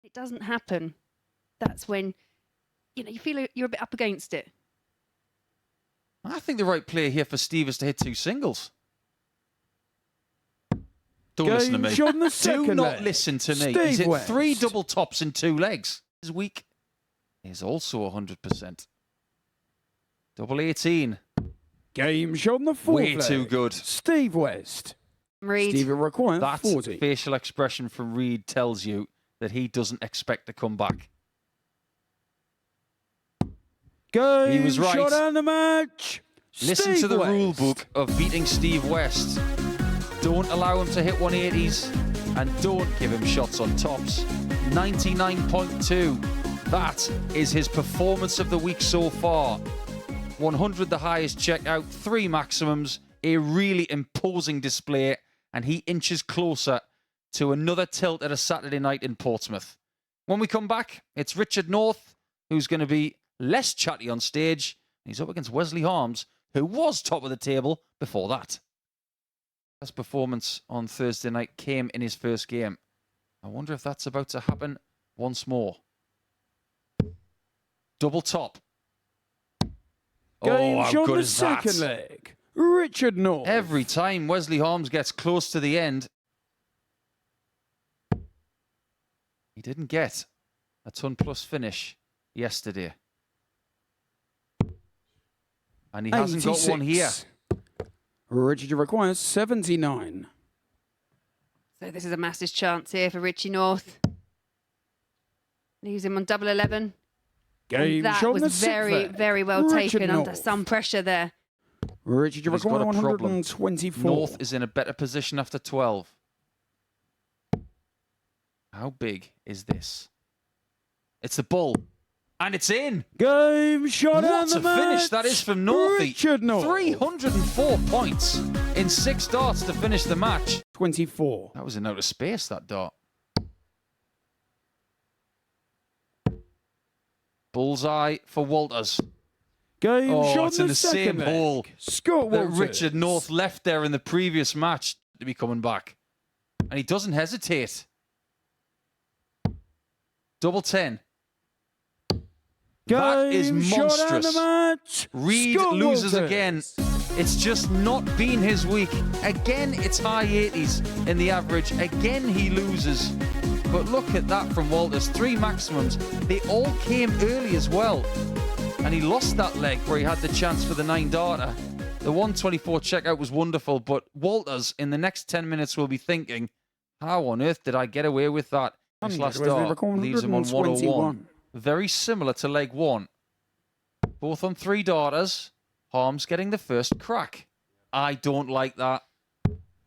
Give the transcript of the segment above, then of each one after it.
it doesn't happen, that's when, you feel you're a bit up against it. I think the right play here for Steve is to hit 2 singles. Don't listen to me. Do not listen to me. He's hit 3 double tops in 2 legs. His week is also 100%. Double 18. Game shot on the 4th Way leg. too good. Steve West. Reed. Steve requires That 40. facial expression from Reed tells you that he doesn't expect to come back. Game He was right. shot on the match. Listen Steve to the West. rule book of beating Steve West. Don't allow him to hit 180s and don't give him shots on tops. 99.2. That is his performance of the week so far. 100 the highest checkout, 3 maximums, a really imposing display, and he inches closer to another tilt at a Saturday night in Portsmouth. When we come back, it's Richard North, who's going to be less chatty on stage. He's up against Wesley Harms, who was top of the table before that. Best performance on Thursday night came in his first game. I wonder if that's about to happen once more. Double top. Game Oh, how shot good the is that? second leg. Richard North. Every time Wesley Harms gets close to the end, he didn't get a ton plus finish yesterday. And he hasn't got one here. Richard requires 79. So this is a massive chance here for Richie North. Leaves him on double 11. Game And that shot on the was 6th very, leg. very well Richard taken under North. some pressure there. Richard He's got requires a problem. 124. North is in a better position after 12. How big is this? It's the bull. And it's in. Game shot on What the a match. finish that is from Northie. Richard North. 304 points in 6 darts to finish the match. 24. That was in outer space, that dart. Bullseye for Walters. Game shot it's on in the the same second leg. hole Scott that Walters. Richard North left there in the previous match to be coming back. And he doesn't hesitate. Double 10. That is Game shot on monstrous. the match. Reed Scott loses Walters. again. It's just not been his week. Again, it's high 80s in the average. Again, he loses. But look at that from Walters. 3 maximums. They all came early as well. And he lost that leg where he had the chance for the 9-darter. The 124 checkout was wonderful, but Walters in the next 10 minutes will be thinking, how on earth did I get away with that? This last dart leaves him on 101. Very similar to leg 1. Both on 3 darters. Harms getting the first crack. I don't like that.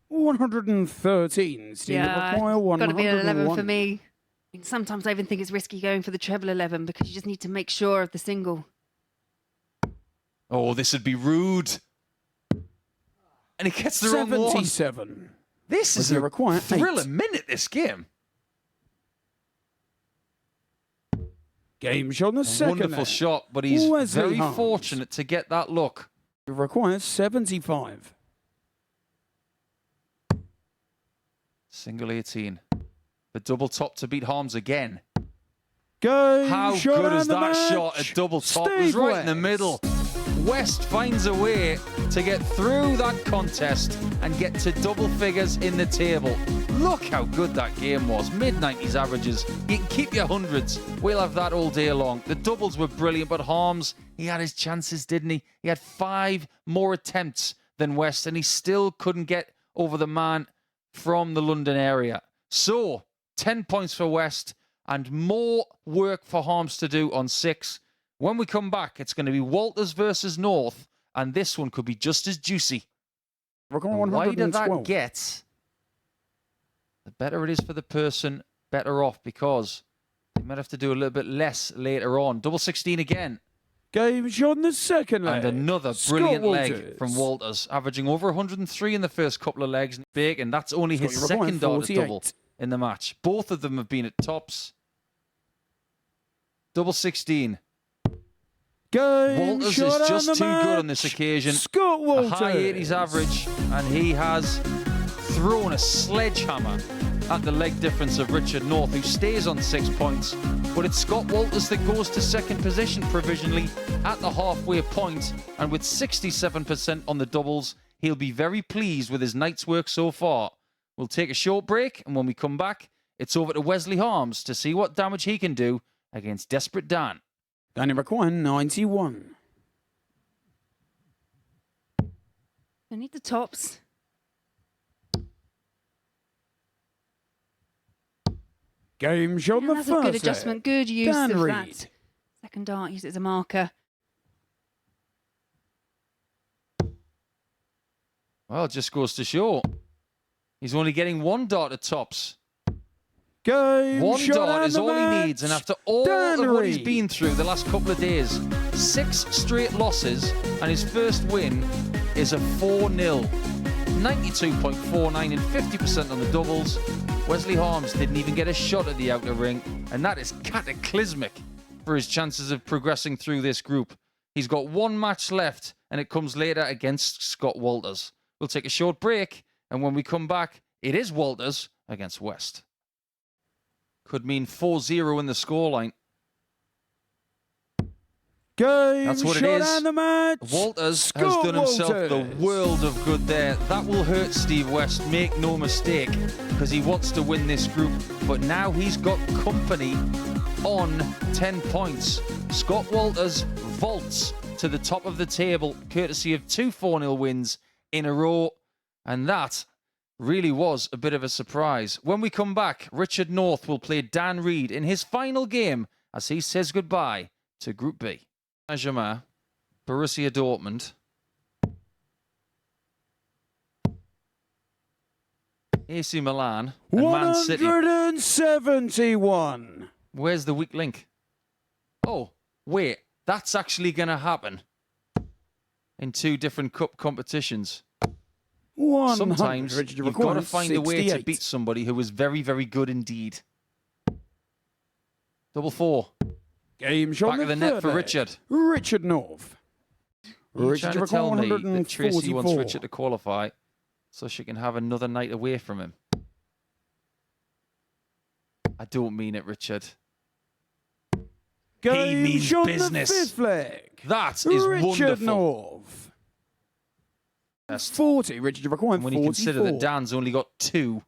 113. Steve Yeah, require got to be an 11 for 101. me. I mean, sometimes I even think it's risky going for the treble 11 because you just need to make sure of the single. Oh, this would be rude. And he gets the wrong one. 77. This is Does he a require thrill 8? a minute, this game. Game shot on the second Wonderful leg. shot, but he's Wesley very Harms. fortunate to get that look. Requires 75. Single 18. The double top to beat Harms again. Game How shot good on is the that match. shot at double top? It was Steve right in the West. middle. West finds a way to get through that contest and get to double figures in the table. Look how good that game was. Mid-90s averages. You can keep your hundreds. We'll have that all day long. The doubles were brilliant, but Harms, he had his chances, didn't he? He had 5 more attempts than West, and he still couldn't get over the man from the London area. So, 10 points for West and more work for Harms to do on 6. When we come back, it's going to be Walters versus North, and this one could be just as juicy. Require The wider 112. that gets, the better it is for the person better off, because they might have to do a little bit less later on. Double 16 again. Game shot on the second leg. And another Scott brilliant leg Walters. from Walters, averaging over 103 in the first couple of legs. Bacon, that's only his Scott, you're second requiring dart double 48. in the match. Both of them have been at tops. Double 16. Game Walters shot is just on the too good on match. this occasion. Scott A Walters. high 80s average, and he has thrown a sledgehammer at the leg difference of Richard North, who stays on 6 points. But it's Scott Walters that goes to second position provisionally at the halfway point, and with 67% on the doubles, he'll be very pleased with his night's work so far. We'll take a short break, and when we come back, it's over to Wesley Harms to see what damage he can do against Desperate Dan. Danny require 91. I need the tops. Game shot Yeah, the that's first a good set. adjustment. Good use Dan of Reed. that second dart. Use it as a marker. Well, it just goes to show. He's only getting one dart at tops. Game One shot dart and is the all match. he needs, and after all Dan of what he's Reed. been through the last couple of days, 6 straight losses, and his first win is a 4-0. 92.49 and 50% on the doubles. Wesley Harms didn't even get a shot at the outer ring, and that is cataclysmic for his chances of progressing through this group. He's got one match left, and it comes later against Scott Walters. We'll take a short break, and when we come back, it is Walters against West. Could mean 4-0 in the scoreline. Game That's what it shot is. and the match. Walters has Scott done himself the Walters. world of good there. That will hurt Steve West, make no mistake, because he wants to win this group. But now he's got company on 10 points. Scott Walters vaults to the top of the table, courtesy of 2 4-0 wins in a row. And that really was a bit of a surprise. When we come back, Richard North will play Dan Reed in his final game as he says goodbye to Group B. Saint-Germain, Borussia Dortmund, AC Milan, and Man City. 171. Where's the weak link? Oh, wait, that's actually going to happen in 2 different cup competitions. Sometimes you've got to find a way to beat somebody who is very, very good indeed. 4-4. Game shot Back of the the net third for leg. Richard. Richard North. You're Richard trying to tell me that Tracy wants 144. Richard to qualify so she can have another night away from him. I don't mean it, Richard. Game means shot business. the fifth leg. That is Richard wonderful. North. Yes. 40. Richard required And when you 44. consider that Dan's only got 2,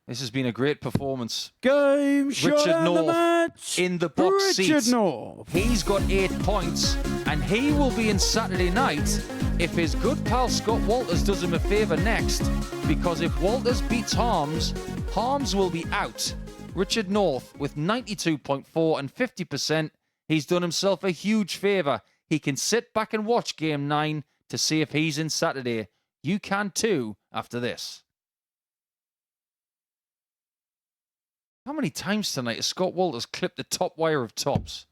this has been a great performance. Game shot Richard and the North match. in the box Richard seat. North. He's got 8 points, and he will be in Saturday night if his good pal Scott Walters does him a favour next, because if Walters beats Harms, Harms will be out. Richard North with 92.4 and 50%. He's done himself a huge favour. He can sit back and watch Game 9 to see if he's in Saturday. You can too after this. How many times tonight has Scott Walters clipped the top wire of tops?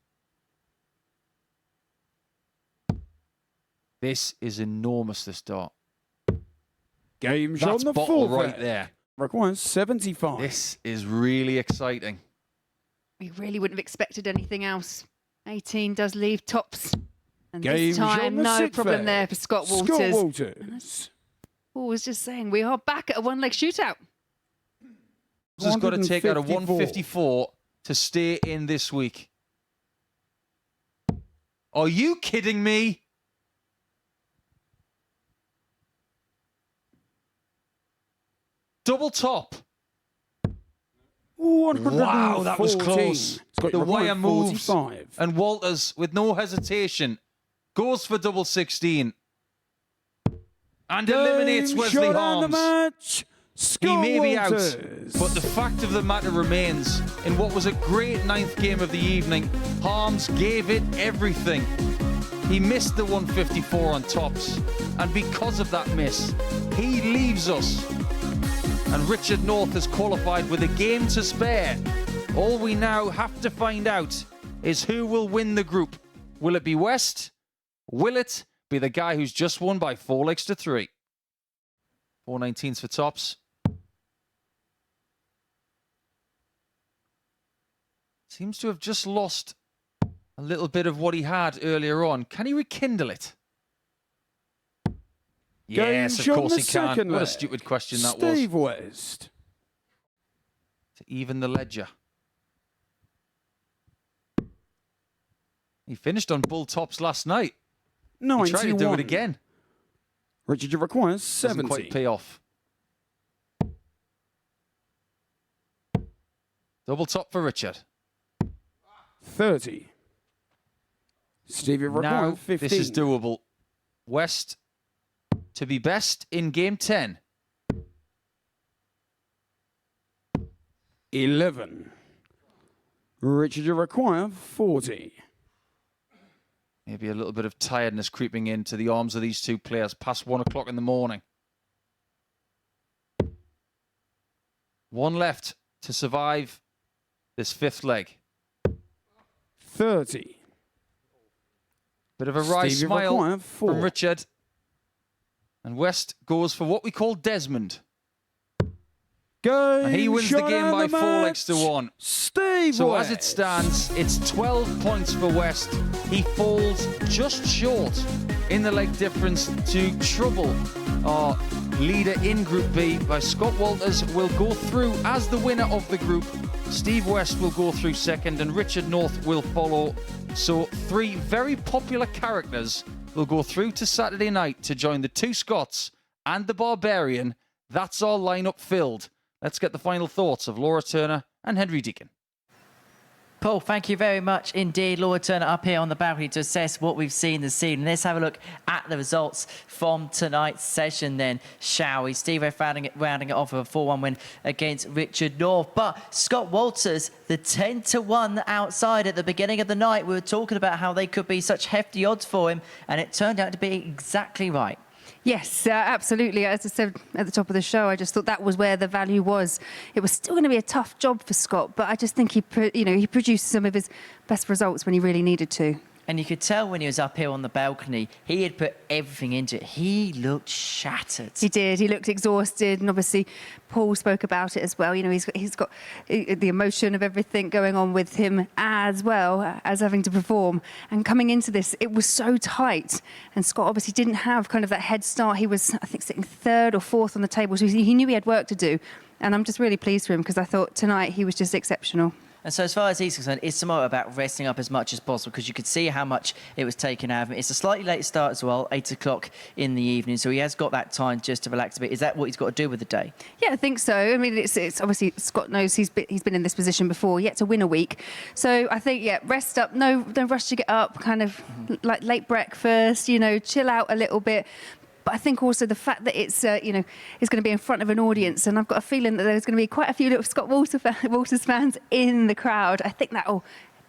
This is enormous, this dart. Game shot That's on the bottle fourth right leg. there. Requires 75. This is really exciting. We really wouldn't have expected anything else. 18 does leave tops. And Game this shot time, on the no sixth problem leg. there for Scott Walters. Scott Walters. Paul was just saying, we are back at a one-leg shootout. Has got to take out a 154. 154 to stay in this week. Are you kidding me? Double top. 114. Wow, that was close. It's got The your wire required moves. 45. And Walters, with no hesitation, goes for double 16. And eliminates Game Wesley shot and the Harms. match. He Scott may be out, Walters. but the fact of the matter remains, in what was a great 9th game of the evening, Harms gave it everything. He missed the 154 on tops, and because of that miss, he leaves us. And Richard North has qualified with a game to spare. All we now have to find out is who will win the group. Will it be West? Will it be the guy who's just won by 4 legs to 3? 419s for tops. Seems to have just lost a little bit of what he had earlier on. Can he rekindle it? Yes, of shot course in he the can. second What a leg. stupid question that was. Steve West. To even the ledger. He finished on bull tops last night. 91. He tried to do it again. Richard requires Doesn't 70. quite pay off. Double top for Richard. 30. Stevie Now requires 15. this is doable. West to be best in game 10. 11. Richard require 40. Maybe a little bit of tiredness creeping into the arms of these two players past 1 o'clock in the morning. One left to survive this fifth leg. 30. Bit of a wry Stevie smile require 4. from Richard. And West goes for what we call Desmond. Game And he wins the shot game and by the 4 legs to match. 1. Steve So West. as it stands, it's 12 points for West. He falls just short in the leg difference to trouble our leader in Group B. By Scott Walters will go through as the winner of the group. Steve West will go through second and Richard North will follow. So 3 very popular characters will go through to Saturday night to join the 2 Scots and the Barbarian. That's our lineup filled. Let's get the final thoughts of Laura Turner and Henry Deacon. Paul, thank you very much indeed. Laura Turner up here on the balcony to assess what we've seen this evening. Let's have a look at the results from tonight's session then, shall we? Steve West rounding it off with a 4-1 win against Richard North. But Scott Walters, the 10-1 outside at the beginning of the night, we were talking about how they could be such hefty odds for him, and it turned out to be exactly right. Yes, absolutely. As I said at the top of the show, I just thought that was where the value was. It was still going to be a tough job for Scott, but I just think he produced some of his best results when he really needed to. And you could tell when he was up here on the balcony, he had put everything into it. He looked shattered. He did. He looked exhausted, and obviously Paul spoke about it as well. You know, he's got the emotion of everything going on with him as well as having to perform. And coming into this, it was so tight. And Scott obviously didn't have kind of that head start. He was, I think, sitting 3rd or 4th on the table, so he knew he had work to do. And I'm just really pleased for him because I thought tonight he was just exceptional. And so as far as he's concerned, it's tomorrow about resting up as much as possible because you could see how much it was taken out of him. It's a slightly late start as well, 8 o'clock in the evening, so he has got that time just to relax a bit. Is that what he's got to do with the day? Yeah, I think so. I mean, it's obviously Scott knows he's been in this position before, yet to win a week. So I think, yeah, rest up, no rush to get up, kind of like late breakfast, chill out a little bit. But I think also the fact that it's going to be in front of an audience, and I've got a feeling that there's going to be quite a few little Scott Walters fans in the crowd. I think that'll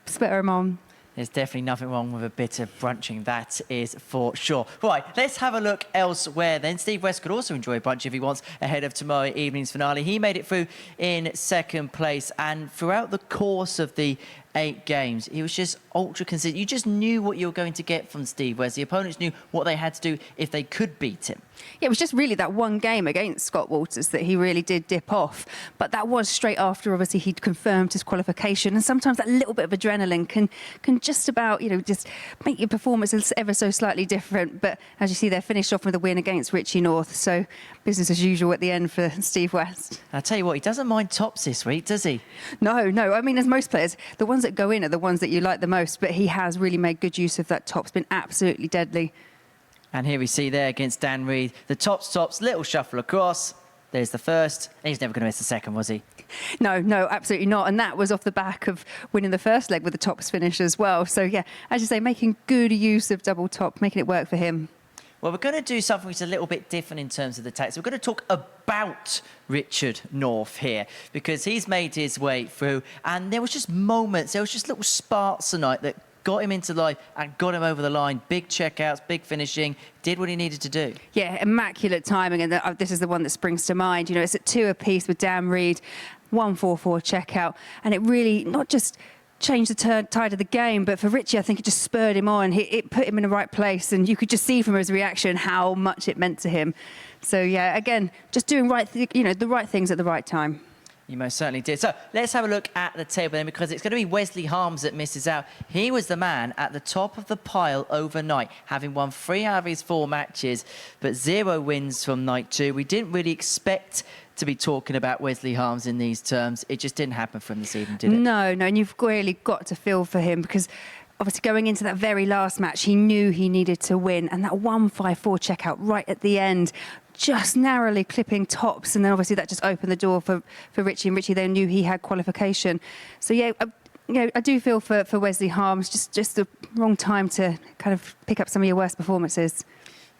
spur him on. There's definitely nothing wrong with a bit of brunching, that is for sure. Right, let's have a look elsewhere then. Steve West could also enjoy a brunch if he wants ahead of tomorrow evening's finale. He made it through in 2nd place, and throughout the course of the 8 games, he was just ultra consistent. You just knew what you were going to get from Steve West. The opponents knew what they had to do if they could beat him. Yeah, it was just really that one game against Scott Walters that he really did dip off. But that was straight after, obviously, he'd confirmed his qualification. And sometimes that little bit of adrenaline can just about, just make your performance ever so slightly different. But as you see, they finished off with a win against Richie North. So business as usual at the end for Steve West. I'll tell you what, he doesn't mind tops this week, does he? No. I mean, as most players, the ones that go in are the ones that you like the most. But he has really made good use of that top. It's been absolutely deadly. And here we see there against Dan Reed, the tops, little shuffle across. There's the first. He's never going to miss the second, was he? No, absolutely not. And that was off the back of winning the first leg with the tops finish as well. So, yeah, as you say, making good use of double top, making it work for him. Well, we're going to do something which is a little bit different in terms of the tactics. We're going to talk about Richard North here because he's made his way through and there was just moments, there was just little sparks tonight that got him into life and got him over the line. Big checkouts, big finishing, did what he needed to do. Yeah, immaculate timing, and this is the one that springs to mind. It's at 2 apiece with Dan Reed, 1-4-4 checkout, and it really not just changed the tide of the game, but for Richie, I think it just spurred him on. It put him in the right place, and you could just see from his reaction how much it meant to him. So yeah, again, just doing the right things at the right time. You most certainly did. So let's have a look at the table then, because it's going to be Wesley Harms that misses out. He was the man at the top of the pile overnight, having won 3 out of his 4 matches, but 0 wins from night 2. We didn't really expect to be talking about Wesley Harms in these terms. It just didn't happen for him this evening, did it? No, and you've really got to feel for him, because obviously going into that very last match, he knew he needed to win, and that 1-5-4 checkout right at the end, just narrowly clipping tops, and then obviously that just opened the door for Richie, and Richie then knew he had qualification. So yeah, I do feel for Wesley Harms, just the wrong time to kind of pick up some of your worst performances.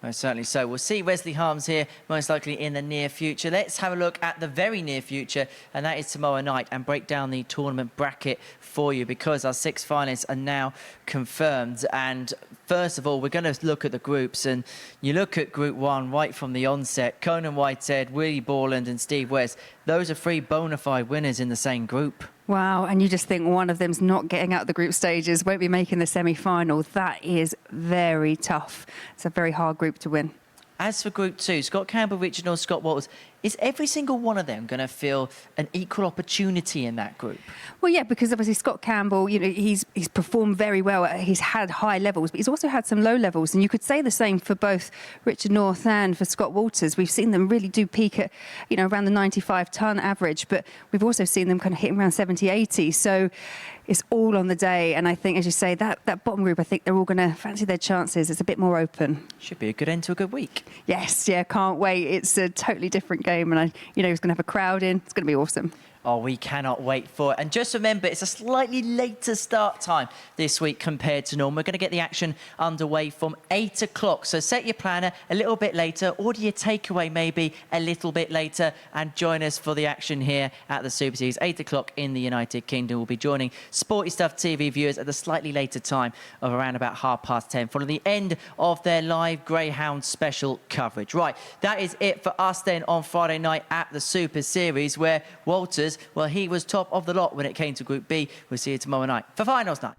Most certainly so. We'll see Wesley Harms here most likely in the near future. Let's have a look at the very near future, and that is tomorrow night, and break down the tournament bracket for you, because our 6 finalists are now confirmed. And first of all, we're going to look at the groups, and you look at Group 1 right from the onset. Conan Whitehead, Willie Borland and Steve West. Those are 3 bona fide winners in the same group. Wow, and you just think one of them's not getting out of the group stages, won't be making the semi-final. That is very tough. It's a very hard group to win. As for Group 2, Scott Campbell, Richard North, Scott Walters, is every single one of them going to feel an equal opportunity in that group? Well, yeah, because obviously Scott Campbell, he's performed very well. He's had high levels, but he's also had some low levels. And you could say the same for both Richard North and for Scott Walters. We've seen them really do peak at, around the 95-ton average, but we've also seen them kind of hitting around 70, 80. So it's all on the day. And I think, as you say, that bottom group, I think they're all going to fancy their chances. It's a bit more open. Should be a good end to a good week. Yes, yeah, can't wait. It's a totally different game, and he's going to have a crowd in. It's going to be awesome. Oh, we cannot wait for it. And just remember, it's a slightly later start time this week compared to normal. We're going to get the action underway from 8 o'clock. So set your planner a little bit later, order your takeaway maybe a little bit later, and join us for the action here at the Super Series. 8 o'clock in the United Kingdom. We'll be joining Sporty Stuff TV viewers at the slightly later time of around about 10:30, following the end of their live Greyhound special coverage. Right, that is it for us then on Friday night at the Super Series, where Walters, well, he was top of the lot when it came to Group B. We'll see you tomorrow night for finals night.